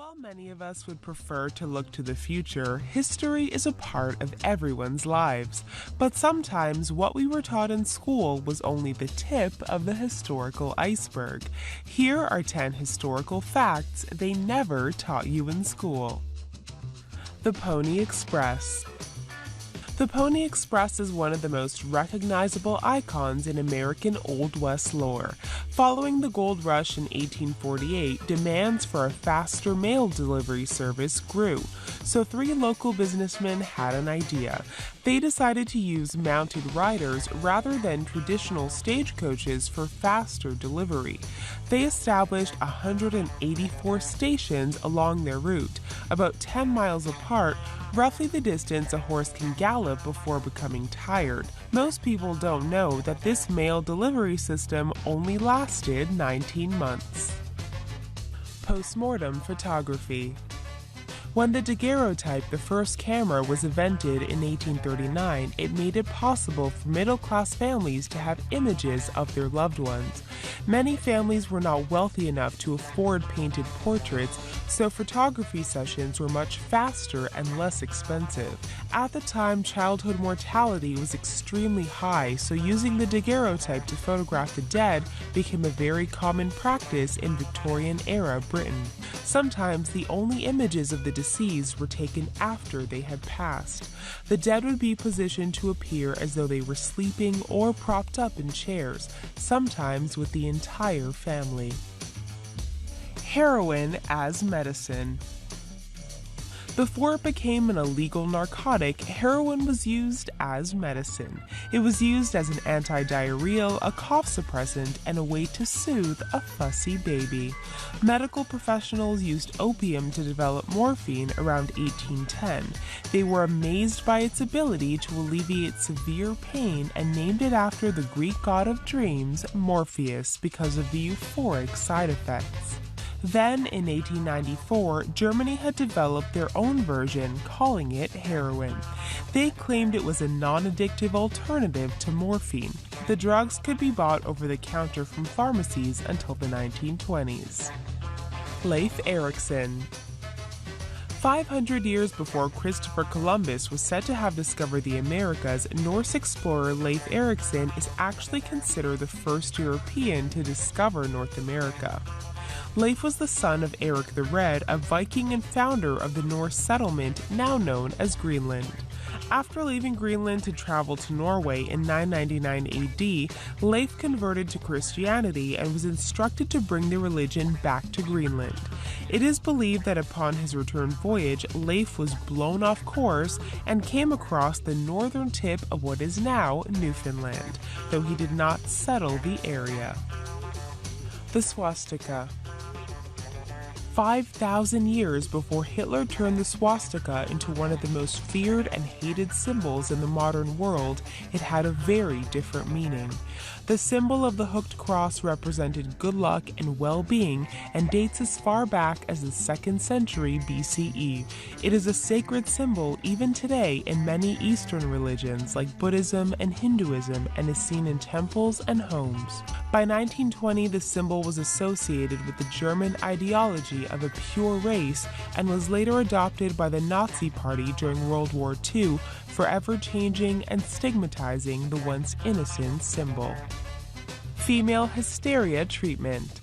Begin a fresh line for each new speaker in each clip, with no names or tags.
While many of us would prefer to look to the future, history is a part of everyone's lives. But sometimes what we were taught in school was only the tip of the historical iceberg. Here are 10 historical facts they never taught you in school. The Pony Express. The Pony Express is one of the most recognizable icons in American Old West lore. Following the gold rush in 1848, demands for a faster mail delivery service grew, so 3 local businessmen had an idea. They decided to use mounted riders rather than traditional stagecoaches for faster delivery. They established 184 stations along their route, about 10 miles apart, roughly the distance a horse can gallop before becoming tired. Most people don't know that this mail delivery system only lasted 19 months. Postmortem photography. When the daguerreotype, the first camera, was invented in 1839, it made it possible for middle-class families to have images of their loved ones. Many families were not wealthy enough to afford painted portraits, so photography sessions were much faster and less expensive. At the time, childhood mortality was extremely high, so using the daguerreotype to photograph the dead became a very common practice in Victorian-era Britain. Sometimes the only images of the deceased were taken after they had passed. The dead would be positioned to appear as though they were sleeping or propped up in chairs, sometimes with the entire family. Heroin as medicine. Before it became an illegal narcotic, heroin was used as medicine. It was used as an antidiarrheal, a cough suppressant, and a way to soothe a fussy baby. Medical professionals used opium to develop morphine around 1810. They were amazed by its ability to alleviate severe pain and named it after the Greek god of dreams, Morpheus, because of the euphoric side effects. Then, in 1894, Germany had developed their own version, calling it heroin. They claimed it was a non-addictive alternative to morphine. The drugs could be bought over the counter from pharmacies until the 1920s. Leif Erikson. 500 years before Christopher Columbus was said to have discovered the Americas, Norse explorer Leif Erikson is actually considered the first European to discover North America. Leif was the son of Eric the Red, a Viking and founder of the Norse settlement now known as Greenland. After leaving Greenland to travel to Norway in 999 AD, Leif converted to Christianity and was instructed to bring the religion back to Greenland. It is believed that upon his return voyage, Leif was blown off course and came across the northern tip of what is now Newfoundland, though he did not settle the area. The swastika. 5,000 years before Hitler turned the swastika into one of the most feared and hated symbols in the modern world, it had a very different meaning. The symbol of the hooked cross represented good luck and well-being and dates as far back as the 2nd century BCE. It is a sacred symbol even today in many Eastern religions like Buddhism and Hinduism and is seen in temples and homes. By 1920, the symbol was associated with the German ideology of a pure race and was later adopted by the Nazi Party during World War II, forever changing and stigmatizing the once innocent symbol. Female hysteria treatment.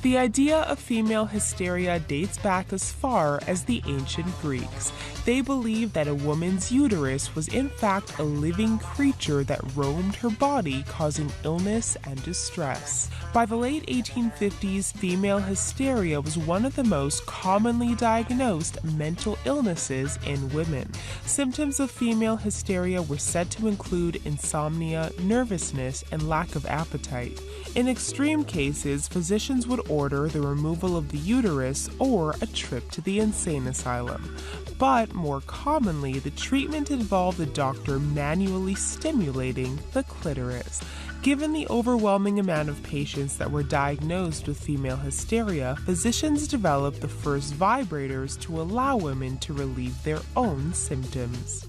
The idea of female hysteria dates back as far as the ancient Greeks. They believed that a woman's uterus was in fact a living creature that roamed her body, causing illness and distress. By the late 1850s, female hysteria was one of the most commonly diagnosed mental illnesses in women. Symptoms of female hysteria were said to include insomnia, nervousness, and lack of appetite. In extreme cases, physicians would order the removal of the uterus or a trip to the insane asylum. But more commonly, the treatment involved the doctor manually stimulating the clitoris. Given the overwhelming amount of patients that were diagnosed with female hysteria, physicians developed the first vibrators to allow women to relieve their own symptoms.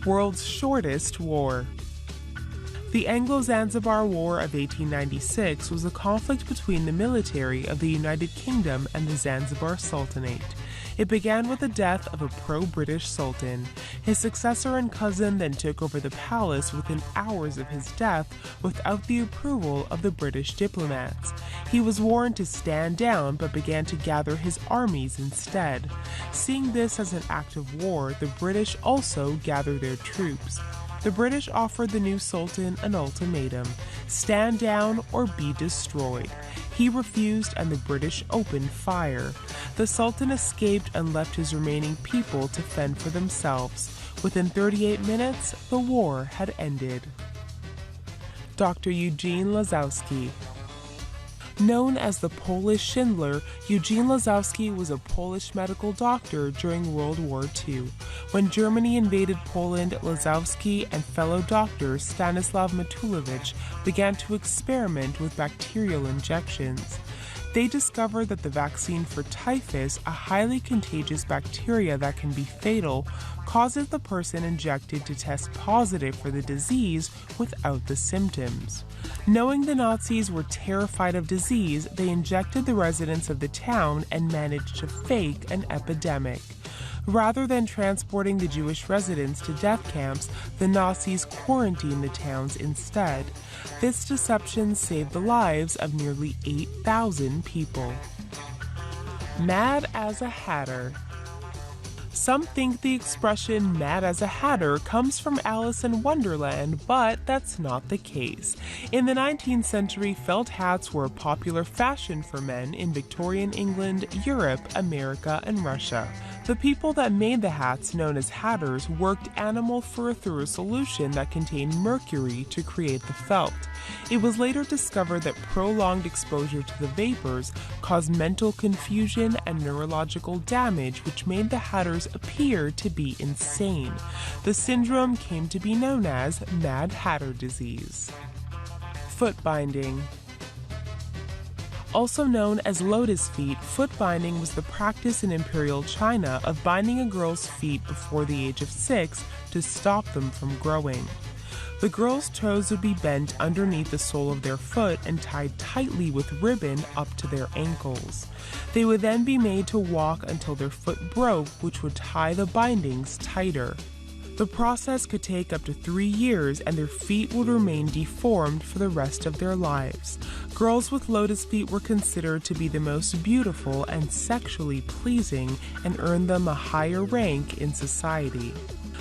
World's shortest war. The Anglo-Zanzibar War of 1896 was a conflict between the military of the United Kingdom and the Zanzibar Sultanate. It began with the death of a pro-British sultan. His successor and cousin then took over the palace within hours of his death without the approval of the British diplomats. He was warned to stand down but began to gather his armies instead. Seeing this as an act of war, the British also gathered their troops. The British offered the new sultan an ultimatum: stand down or be destroyed. He refused and the British opened fire. The sultan escaped and left his remaining people to fend for themselves. Within 38 minutes, the war had ended. Dr. Eugene Lazowski. Known as the Polish Schindler, Eugene Lazowski was a Polish medical doctor during World War II. When Germany invaded Poland, Lazowski and fellow doctor Stanislaw Matulewicz began to experiment with bacterial injections. They discovered that the vaccine for typhus, a highly contagious bacteria that can be fatal, causes the person injected to test positive for the disease without the symptoms. Knowing the Nazis were terrified of disease, they injected the residents of the town and managed to fake an epidemic. Rather than transporting the Jewish residents to death camps, the Nazis quarantined the towns instead. This deception saved the lives of nearly 8,000 people. Mad as a Hatter. Some think the expression "mad as a hatter" comes from Alice in Wonderland, but that's not the case. In the 19th century, felt hats were a popular fashion for men in Victorian England, Europe, America, and Russia. The people that made the hats, known as hatters, worked animal fur through a solution that contained mercury to create the felt. It was later discovered that prolonged exposure to the vapors caused mental confusion and neurological damage, which made the hatters appear to be insane. The syndrome came to be known as Mad Hatter disease. Foot binding. Also known as lotus feet, foot binding was the practice in Imperial China of binding a girl's feet before the age of 6 to stop them from growing. The girls' toes would be bent underneath the sole of their foot and tied tightly with ribbon up to their ankles. They would then be made to walk until their foot broke, which would tie the bindings tighter. The process could take up to 3 years, and their feet would remain deformed for the rest of their lives. Girls with lotus feet were considered to be the most beautiful and sexually pleasing and earned them a higher rank in society.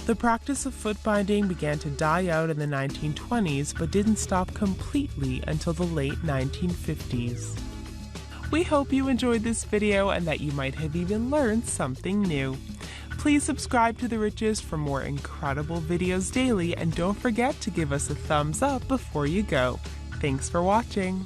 The practice of foot binding began to die out in the 1920s, but didn't stop completely until the late 1950s. We hope you enjoyed this video and that you might have even learned something new. Please subscribe to The Riches for more incredible videos daily, and don't forget to give us a thumbs up before you go. Thanks for watching!